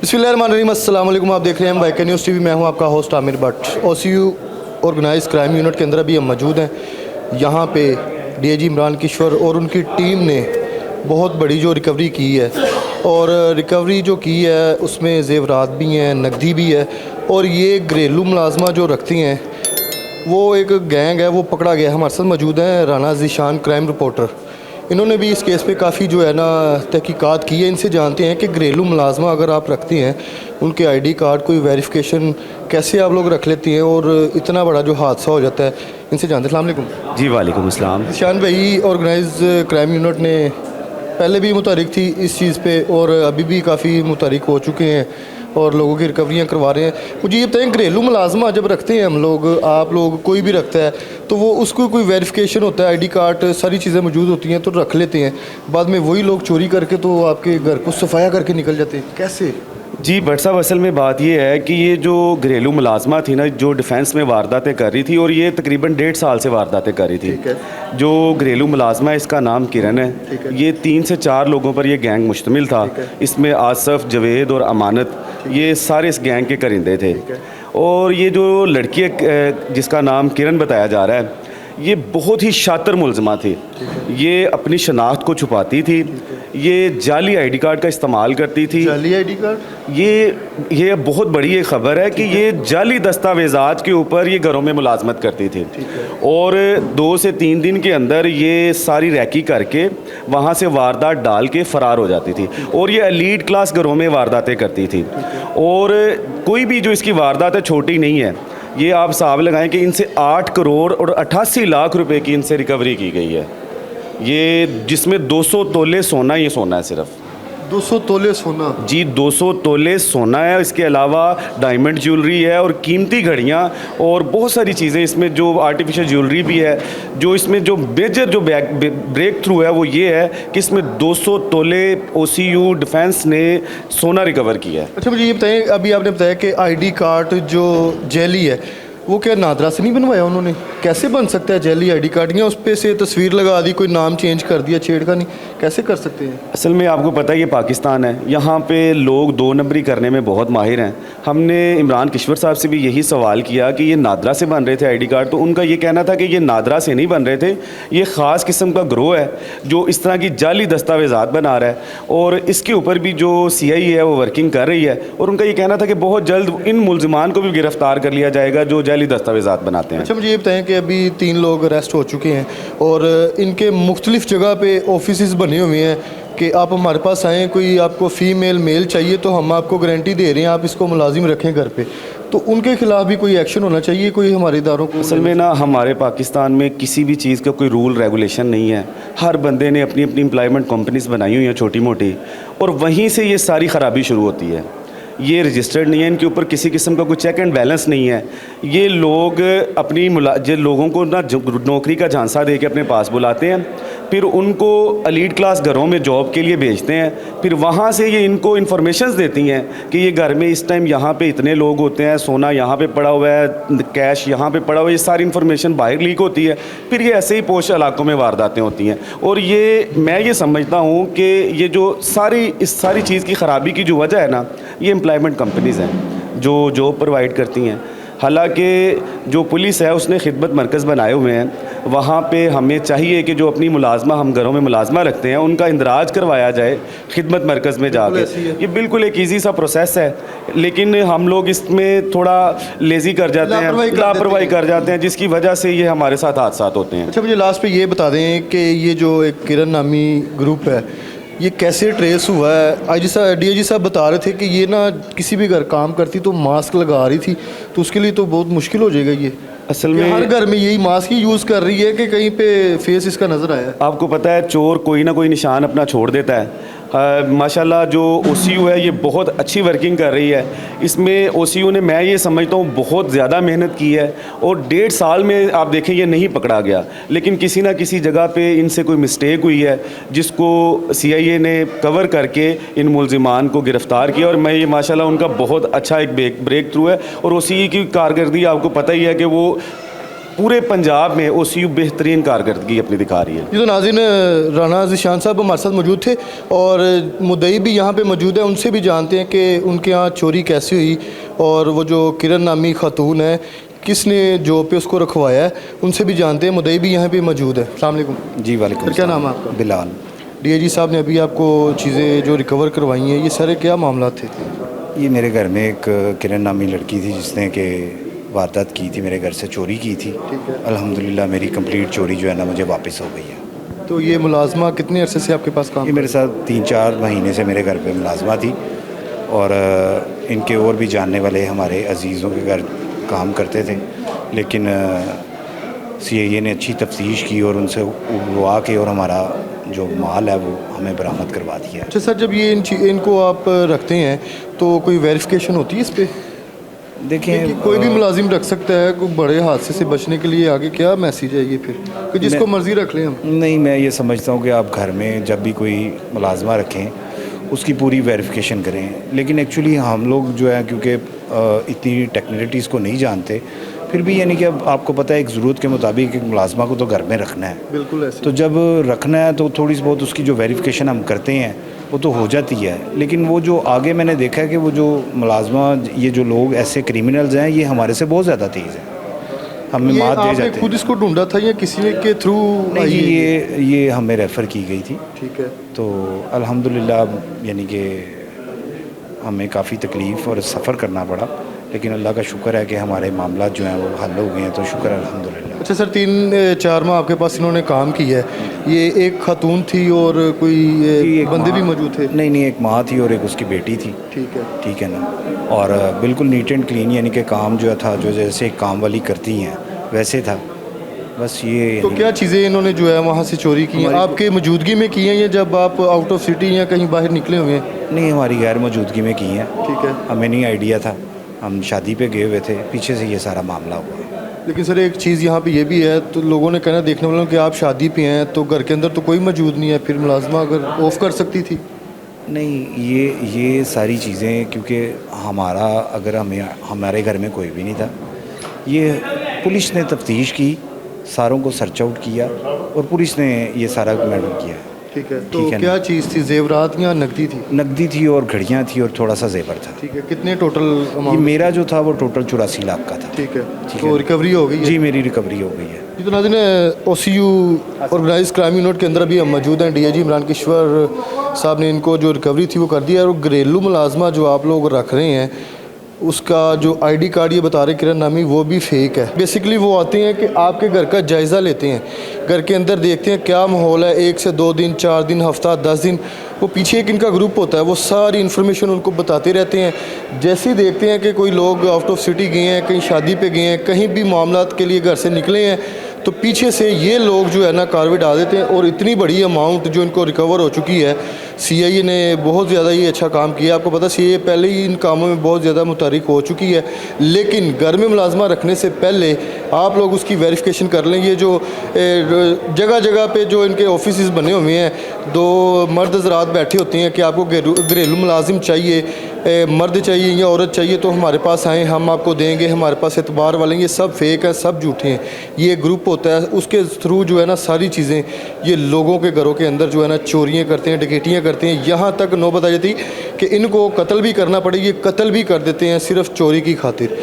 बिस्मिल्लाहिर्रहमानिर्रहीम, अस्सलाम वालेकुम। आप देख रहे हैं वाईके न्यूज़ टीवी। मैं हूं आपका host Aamir Bhatt. OCU organize crime unit के अंदर अभी हम मौजूद हैं। यहां पे डीआईजी इमरान किश्वर और उनकी टीम ने बहुत बड़ी जो रिकवरी की है, और रिकवरी जो की है उसमें ज़ेवरात भी हैं, नकदी भी है, और ये घरेलू मुलाजमा जो रखती हैं वो एक गैंग है, वो पकड़ा गया। हमारे साथ मौजूद हैं राना ज़ीशान, क्राइम रिपोर्टर। इन्होंने भी इस केस पे काफ़ी जो है ना तहकीकात की है। इनसे जानते हैं कि घरेलू मुलाजमा अगर आप रखते हैं, उनके आईडी कार्ड कोई वेरिफिकेशन कैसे आप लोग रख लेती हैं, और इतना बड़ा जो हादसा हो जाता है। इनसे जानते हैं। अस्सलाम वालेकुम। जी वालेकुम अस्सलाम। ज़ीशान भाई, ऑर्गेनाइज क्राइम यूनिट ने पहले भी मुतहरिक थी इस चीज़ पे, और अभी भी काफ़ी मुतहरिक हो चुके हैं और लोगों की रिकवरियाँ करवा रहे हैं। मुझे ये बताएं, घरेलू मुलाजमा जब रखते हैं हम लोग, आप लोग, कोई भी रखता है, तो वो उसको कोई वेरिफिकेशन होता है, आईडी कार्ड सारी चीज़ें मौजूद होती हैं, तो रख लेते हैं। बाद में वही लोग चोरी करके तो आपके घर को सफाया करके निकल जाते हैं। कैसे? जी भट्ट साहब, असल में बात ये है कि ये जो घरेलू मुलाजमा थी ना, जो डिफेंस में वारदातें कर रही थी, और ये तकरीबन 1.5 साल से वारदातें कर रही थी। जो घरेलू मुलाजमा है, इसका नाम किरण है। ये 3 से 4 लोगों पर ये गैंग मुश्तमिल था। इसमें आसफ, जवेद और अमानत, ये सारे इस गैंग के करिंदे थे। और ये जो लड़की है जिसका नाम किरण बताया जा रहा है, ये बहुत ही शातिर मुलजमा थी। ये अपनी शनाख्त को छुपाती थी, ये जाली आईडी कार्ड का इस्तेमाल करती थी। जाली आईडी कार्ड? ये बहुत बड़ी एक ख़बर है कि ये जाली दस्तावेज़ात के ऊपर ये घरों में मुलाजमत करती थी, और 2 से 3 दिन के अंदर ये सारी रैकी करके वहाँ से वारदात डाल के फ़रार हो जाती थी। और ये एलीट क्लास घरों में वारदातें करती थी, और कोई भी जो इसकी वारदात है छोटी नहीं है। ये आप हिसाब लगाएं कि इनसे 8 करोड़ और 88 लाख रुपए की इनसे रिकवरी की गई है। ये जिसमें 200 तोले सोना, ये सोना है सिर्फ 200 तोले सोना? जी, 200 तोले सोना है। इसके अलावा डायमंड ज्वेलरी है और कीमती घड़ियां और बहुत सारी चीज़ें इसमें, जो आर्टिफिशियल ज्वेलरी भी है। जो इसमें जो मेजर जो ब्रेक थ्रू है वो ये है कि इसमें 200 तोले ओसीयू डिफेंस ने सोना रिकवर किया है। अच्छा, मुझे ये बताएं, अभी आपने बताया कि आईडी कार्ड जो जेली है वो क्या नादरा से नहीं बनवाया उन्होंने? कैसे बन सकता है जेली आईडी कार्ड? या उस पर से तस्वीर लगा दी, कोई नाम चेंज कर दिया, छेड़खानी कैसे कर सकते हैं? असल में आपको पता है ये पाकिस्तान है, यहाँ पे लोग 2 नंबरी करने में बहुत माहिर हैं। हमने इमरान किश्वर साहब से भी यही सवाल किया कि ये नादरा से बन रहे थे आईडी कार्ड, तो उनका ये कहना था कि ये नादरा से नहीं बन रहे थे, ये ख़ास किस्म का ग्रोह है जो इस तरह की जाली दस्तावेज़ात बना रहा है, और इसके ऊपर भी जो CI है वो वर्किंग कर रही है। और उनका ये कहना था कि बहुत जल्द इन मुलजमान को भी गिरफ़्तार कर लिया जाएगा जो जाली दस्तावेज़ात बनाते हैं। अच्छा, मुझे ये बताएं कि अभी 3 लोग अरेस्ट हो चुके हैं, और इनके मुख्तलिफ जगह पे ऑफिस बने हुए हैं कि आप हमारे पास आएँ, कोई आपको फ़ीमेल मेल चाहिए तो हम आपको गारंटी दे रहे हैं, आप इसको मुलाजिम रखें घर पे। तो उनके खिलाफ भी कोई एक्शन होना चाहिए, कोई हमारे इदारों को? असल में ना, हमारे पाकिस्तान में किसी भी चीज़ का कोई रूल रेगुलेशन नहीं है। हर बंदे ने अपनी अपनी एम्प्लॉयमेंट कंपनीज बनाई हुई हैं छोटी मोटी, और वहीं से ये सारी ख़राबी शुरू होती है। ये रजिस्टर्ड नहीं है, इनके ऊपर किसी किस्म का कोई चेक एंड बैलेंस नहीं है। ये लोग अपनी लोगों को ना नौकरी का झांसा दे के अपने पास बुलाते हैं, फिर उनको एलीट क्लास घरों में जॉब के लिए भेजते हैं, फिर वहाँ से ये इनको इन्फॉर्मेशंस देती हैं कि ये घर में इस टाइम यहाँ पे इतने लोग होते हैं, सोना यहाँ पे पड़ा हुआ है, कैश यहाँ पे पड़ा हुआ है। ये सारी इन्फॉर्मेशन बाहर लीक होती है, फिर ये ऐसे ही पोश इलाकों में वारदातें होती हैं। और मैं ये समझता हूँ कि ये जो इस सारी चीज़ की ख़राबी की जो वजह है ना, ये एम्प्लॉयमेंट कंपनीज़ हैं जो जॉब प्रोवाइड करती हैं। हालांकि जो पुलिस है उसने खिदमत मरकज़ बनाए हुए हैं, वहाँ पे हमें चाहिए कि जो अपनी मुलाजमा, हम घरों में मुलाजमा रखते हैं, उनका इंदराज करवाया जाए खिदमत मरकज़ में जाके। ये बिल्कुल एक ईजी सा प्रोसेस है, लेकिन हम लोग इसमें थोड़ा लेज़ी कर जाते हैं, लापरवाही कर जाते हैं, जिसकी वजह से ये हमारे साथ हादसा होते हैं। अच्छा, मुझे लास्ट पे ये बता दें कि ये जो एक किरण नामी ग्रुप है, ये कैसे ट्रेस हुआ है? DIG साहब बता रहे थे कि ये ना किसी भी घर काम करती तो मास्क लगा रही थी, तो उसके लिए तो बहुत मुश्किल हो जाएगा। ये असल में हर घर में यही मास्क ही यूज़ कर रही है कि कहीं पे फेस इसका नज़र आया? आपको पता है, चोर कोई ना कोई निशान अपना छोड़ देता है। माशाल्लाह जो OCU है ये बहुत अच्छी वर्किंग कर रही है। इसमें OCU ने, मैं ये समझता हूँ, बहुत ज़्यादा मेहनत की है, और 1.5 साल में आप देखें ये नहीं पकड़ा गया, लेकिन किसी ना किसी जगह पे इनसे कोई मिस्टेक हुई है जिसको CIA ने कवर करके इन मुलजिमान को गिरफ़्तार किया। और मैं ये माशाल्लाह उनका बहुत अच्छा एक ब्रेक थ्रू है। और OCU की कारकर्दगी आपको पता ही है कि वो पूरे पंजाब में OCU बेहतरीन कारकर्दगी अपनी दिखा रही है। ये तो नाज़रीन राना ज़ीशान साहब हमारे साथ मौजूद थे और मुद्दई भी यहाँ पे मौजूद है, उनसे भी जानते हैं कि उनके यहाँ चोरी कैसे हुई और वो जो किरण नामी खातून है किसने जॉब पे उसको रखवाया है, उनसे भी जानते हैं। मुद्दई भी यहाँ पे मौजूद है। अस्सलाम वालेकुम जी वालेकुम। क्या नाम है आपका? बिलाल। DIG साहब ने अभी आपको चीज़ें जो रिकवर करवाई हैं, ये सारे क्या मामला थे? ये मेरे घर में एक किरण नामी लड़की थी जिसने कि वारदात की थी, मेरे घर से चोरी की थी। अल्हम्दुलिल्लाह मेरी कंप्लीट चोरी जो है ना मुझे वापस हो गई है। तो ये मुलाजमा कितने अरसे से आपके पास काम? ये मेरे साथ 3-4 महीने से मेरे घर पे मुलाजमा थी और इनके और भी जानने वाले हमारे अजीज़ों के घर काम करते थे, लेकिन CIA ने अच्छी तफ्तीश की और उनसे उड़वा के और हमारा जो माल है वो हमें बरामद करवा दिया। अच्छा सर, जब ये इनको आप रखते हैं तो कोई वेरिफिकेशन होती है इस पर? देखें कोई भी मुलाजिम रख सकता है, कोई बड़े हादसे से बचने के लिए आगे क्या मैसेज है ये फिर कि जिसको मर्जी रख लें हम? नहीं, मैं ये समझता हूँ कि आप घर में जब भी कोई मुलाजमा रखें उसकी पूरी वेरिफिकेशन करें, लेकिन एक्चुअली हम लोग जो है क्योंकि इतनी टेक्निकलिटीज़ को नहीं जानते, फिर भी यानी कि अब आपको पता है एक ज़रूरत के मुताबिक एक मुलाजमा को तो घर में रखना है। बिल्कुल ऐसे। तो जब रखना है तो थोड़ी बहुत उसकी जो वेरिफिकेशन हम करते हैं वो तो हो जाती है, लेकिन वो जो आगे मैंने देखा है कि वो जो मुलाजमा ये जो लोग ऐसे क्रिमिनल्स हैं ये हमारे से बहुत ज़्यादा तेज़ हैं, हमें ये मात दे आपने जाते खुद हैं। इसको ढूंढा था या किसी के थ्रू? नहीं जी, ये हमें रेफ़र की गई थी। ठीक है। तो अल्हम्दुलिल्लाह यानी कि हमें काफ़ी तकलीफ़ और सफ़र करना पड़ा, लेकिन अल्लाह का शुक्र है कि हमारे मामला जो हैं वो हल हो गए हैं, तो शुक्र अल्हम्दुलिल्लाह। अच्छा सर, 3-4 माह आपके पास इन्होंने काम किया है, ये एक खातून थी और कोई एक बंदे भी माँ- मौजूद थे? नहीं, एक माँ थी और एक उसकी बेटी थी। ठीक है ना, और बिल्कुल नीट एंड क्लीन यानी कि काम जो था जो जैसे काम वाली करती हैं वैसे था, बस ये। तो क्या चीज़ें इन्होंने जो है वहाँ से चोरी की हैं? आपके मौजूदगी में की हैं या जब आप आउट ऑफ सिटी या कहीं बाहर निकले हुए हैं? नहीं, हमारी गैर मौजूदगी में की हैं। ठीक है। हमें नहीं आइडिया था, हम शादी पे गए हुए थे, पीछे से ये सारा मामला हुआ। लेकिन सर एक चीज़ यहाँ पे ये भी है, तो लोगों ने कहना देखने वालों कि आप शादी पे हैं तो घर के अंदर तो कोई मौजूद नहीं है, फिर मुलाजमा अगर ऑफ कर सकती थी? नहीं, ये सारी चीज़ें क्योंकि अगर हमारे घर में कोई भी नहीं था, ये पुलिस ने तफ्तीश की, सारों को सर्च आउट किया और पुलिस ने ये सारा मैटर किया। ठीक है। तो ठीक है ना। क्या चीज़ थी, जेवरात या नकदी थी? नकदी थी और घड़ियाँ थी और थोड़ा सा जेवर था। ठीक है। कितने टोटल ये अमाउंट? मेरा जो था वो टोटल 84 लाख का था। ठीक है। ठीक तो है। रिकवरी हो गई है? जी, मेरी रिकवरी हो गई है। जी तो नाज़रीन, OCU ऑर्गेनाइज क्राइम यूनिट के अंदर अभी हम मौजूद हैं। DIG इमरान किश्वर साहब ने इनको जो रिकवरी थी वो कर दिया है। और घरेलू मुलाजमा जो आप लोग रख रहे हैं उसका जो ID कार्ड ये बता रहे किरण नामी वो भी फेक है। बेसिकली वो आते हैं कि आपके घर का जायज़ा लेते हैं, घर के अंदर देखते हैं क्या माहौल है, 1 से 2 दिन, 4 दिन, हफ्ता, 10 दिन, वो पीछे एक इनका ग्रुप होता है, वो सारी इन्फॉर्मेशन उनको बताते रहते हैं। जैसे ही देखते हैं कि कोई लोग आउट ऑफ सिटी गए हैं, कहीं शादी पे गए हैं, कहीं भी मामलात के लिए घर से निकले हैं, तो पीछे से ये लोग जो है ना कार्रवाई डाल देते हैं। और इतनी बड़ी अमाउंट जो इनको रिकवर हो चुकी है, CIA ने बहुत ज़्यादा ये अच्छा काम किया। आपको पता CIA पहले ही इन कामों में बहुत ज़्यादा मुतहरिक हो चुकी है, लेकिन घर में मुलाजमा रखने से पहले आप लोग उसकी वेरिफिकेशन कर लें। ये जो जगह जगह पे जो इनके ऑफिस बने हुए हैं, 2 मर्द हज़रात बैठे होते हैं कि आपको घरेलू मुलाजिम चाहिए, मर्द चाहिए या औरत चाहिए तो हमारे पास आएँ, हम आपको देंगे, हमारे पास एतबार वाले, ये सब फेक है, सब झूठे हैं। ये ग्रुप होता है, उसके थ्रू जो है ना सारी चीज़ें ये लोगों के घरों के अंदर जो है ना चोरियाँ करते हैं, डकैतियाँ करते हैं। यहाँ तक नौबत आ जाती कि इनको कत्ल भी करना पड़े, ये कत्ल भी कर देते हैं सिर्फ चोरी की खातिर।